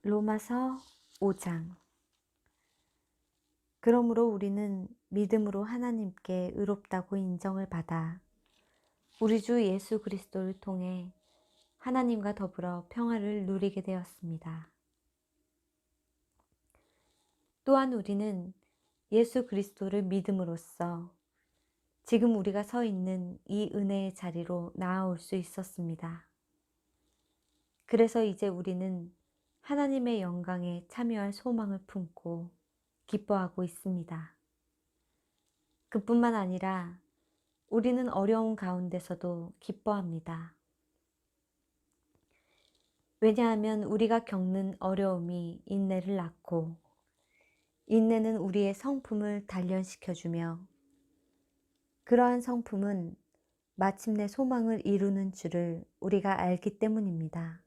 로마서 5장. 그러므로 우리는 믿음으로 하나님께 의롭다고 인정을 받아 우리 주 예수 그리스도를 통해 하나님과 더불어 평화를 누리게 되었습니다. 또한 우리는 예수 그리스도를 믿음으로써 지금 우리가 서 있는 이 은혜의 자리로 나아올 수 있었습니다. 그래서 이제 우리는 하나님의 영광에 참여할 소망을 품고 기뻐하고 있습니다. 그뿐만 아니라 우리는 어려운 가운데서도 기뻐합니다. 왜냐하면 우리가 겪는 어려움이 인내를 낳고 인내는 우리의 성품을 단련시켜주며 그러한 성품은 마침내 소망을 이루는 줄을 우리가 알기 때문입니다.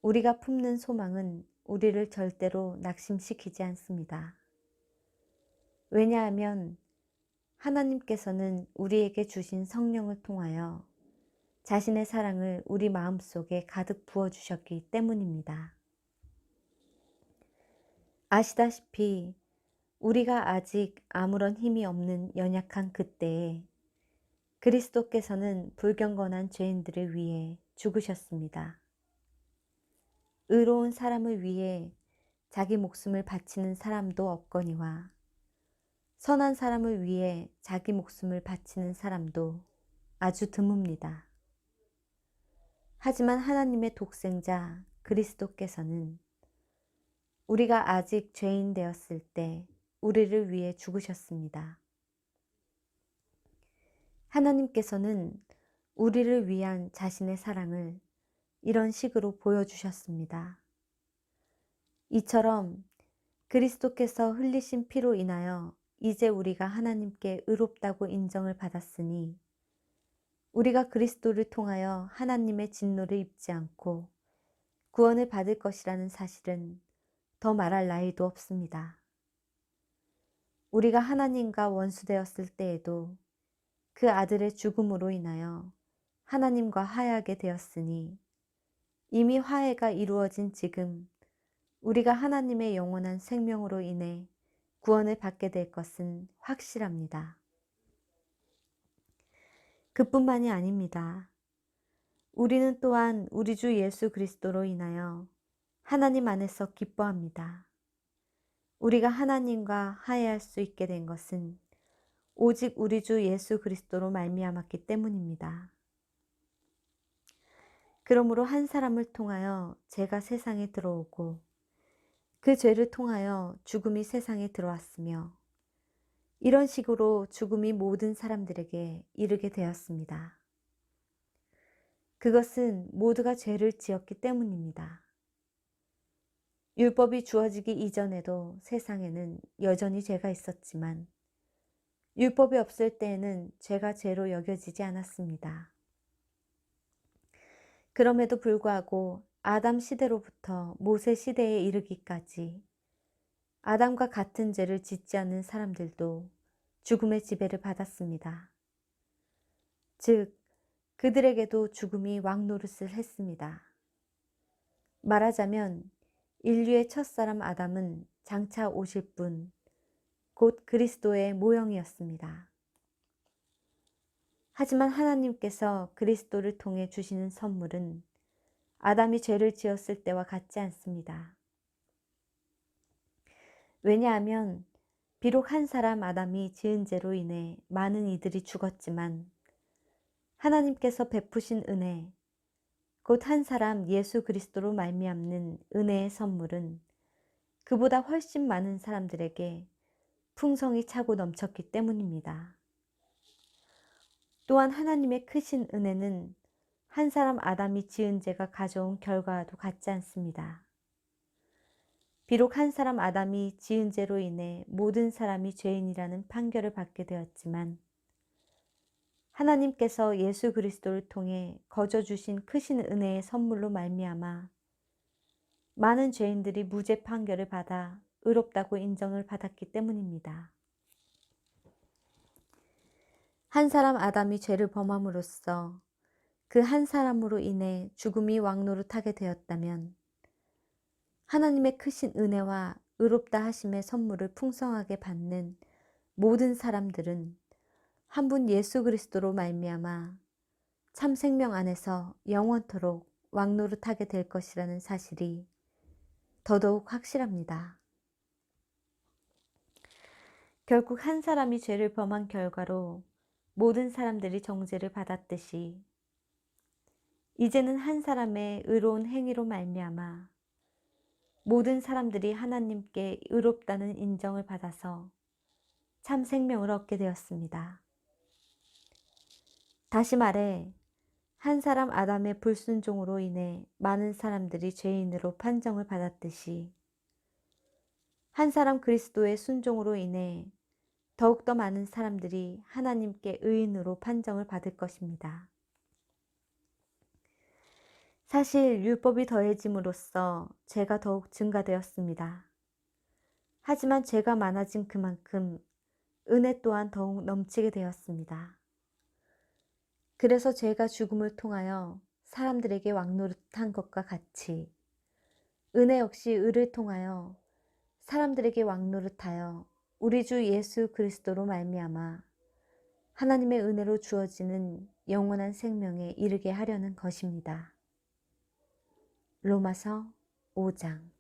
우리가 품는 소망은 우리를 절대로 낙심시키지 않습니다. 왜냐하면 하나님께서는 우리에게 주신 성령을 통하여 자신의 사랑을 우리 마음속에 가득 부어주셨기 때문입니다. 아시다시피 우리가 아직 아무런 힘이 없는 연약한 그때에 그리스도께서는 불경건한 죄인들을 위해 죽으셨습니다. 의로운 사람을 위해 자기 목숨을 바치는 사람도 없거니와 선한 사람을 위해 자기 목숨을 바치는 사람도 아주 드뭅니다. 하지만 하나님의 독생자 그리스도께서는 우리가 아직 죄인 되었을 때 우리를 위해 죽으셨습니다. 하나님께서는 우리를 위한 자신의 사랑을 이런 식으로 보여주셨습니다. 이처럼 그리스도께서 흘리신 피로 인하여 이제 우리가 하나님께 의롭다고 인정을 받았으니 우리가 그리스도를 통하여 하나님의 진노를 입지 않고 구원을 받을 것이라는 사실은 더 말할 나위도 없습니다. 우리가 하나님과 원수되었을 때에도 그 아들의 죽음으로 인하여 하나님과 화해하게 되었으니 이미 화해가 이루어진 지금 우리가 하나님의 영원한 생명으로 인해 구원을 받게 될 것은 확실합니다. 그뿐만이 아닙니다. 우리는 또한 우리 주 예수 그리스도로 인하여 하나님 안에서 기뻐합니다. 우리가 하나님과 화해할 수 있게 된 것은 오직 우리 주 예수 그리스도로 말미암았기 때문입니다. 그러므로 한 사람을 통하여 죄가 세상에 들어오고 그 죄를 통하여 죽음이 세상에 들어왔으며 이런 식으로 죽음이 모든 사람들에게 이르게 되었습니다. 그것은 모두가 죄를 지었기 때문입니다. 율법이 주어지기 이전에도 세상에는 여전히 죄가 있었지만 율법이 없을 때에는 죄가 죄로 여겨지지 않았습니다. 그럼에도 불구하고 아담 시대로부터 모세 시대에 이르기까지 아담과 같은 죄를 짓지 않는 사람들도 죽음의 지배를 받았습니다. 즉, 그들에게도 죽음이 왕노릇을 했습니다. 말하자면 인류의 첫사람 아담은 장차 오실 분, 곧 그리스도의 모형이었습니다. 하지만 하나님께서 그리스도를 통해 주시는 선물은 아담이 죄를 지었을 때와 같지 않습니다. 왜냐하면 비록 한 사람 아담이 지은 죄로 인해 많은 이들이 죽었지만 하나님께서 베푸신 은혜, 곧 한 사람 예수 그리스도로 말미암는 은혜의 선물은 그보다 훨씬 많은 사람들에게 풍성히 차고 넘쳤기 때문입니다. 또한 하나님의 크신 은혜는 한 사람 아담이 지은 죄가 가져온 결과와도 같지 않습니다. 비록 한 사람 아담이 지은 죄로 인해 모든 사람이 죄인이라는 판결을 받게 되었지만 하나님께서 예수 그리스도를 통해 거저 주신 크신 은혜의 선물로 말미암아 많은 죄인들이 무죄 판결을 받아 의롭다고 인정을 받았기 때문입니다. 한 사람 아담이 죄를 범함으로써 그 한 사람으로 인해 죽음이 왕노릇하게 되었다면 하나님의 크신 은혜와 의롭다 하심의 선물을 풍성하게 받는 모든 사람들은 한 분 예수 그리스도로 말미암아 참 생명 안에서 영원토록 왕노릇하게 될 것이라는 사실이 더더욱 확실합니다. 결국 한 사람이 죄를 범한 결과로 모든 사람들이 정죄를 받았듯이 이제는 한 사람의 의로운 행위로 말미암아 모든 사람들이 하나님께 의롭다는 인정을 받아서 참 생명을 얻게 되었습니다. 다시 말해 한 사람 아담의 불순종으로 인해 많은 사람들이 죄인으로 판정을 받았듯이 한 사람 그리스도의 순종으로 인해 더욱더 많은 사람들이 하나님께 의인으로 판정을 받을 것입니다. 사실 율법이 더해짐으로써 죄가 더욱 증가되었습니다. 하지만 죄가 많아진 그만큼 은혜 또한 더욱 넘치게 되었습니다. 그래서 죄가 죽음을 통하여 사람들에게 왕노릇한 것과 같이 은혜 역시 의를 통하여 사람들에게 왕노릇하여 우리 주 예수 그리스도로 말미암아 하나님의 은혜로 주어지는 영원한 생명에 이르게 하려는 것입니다. 로마서 5장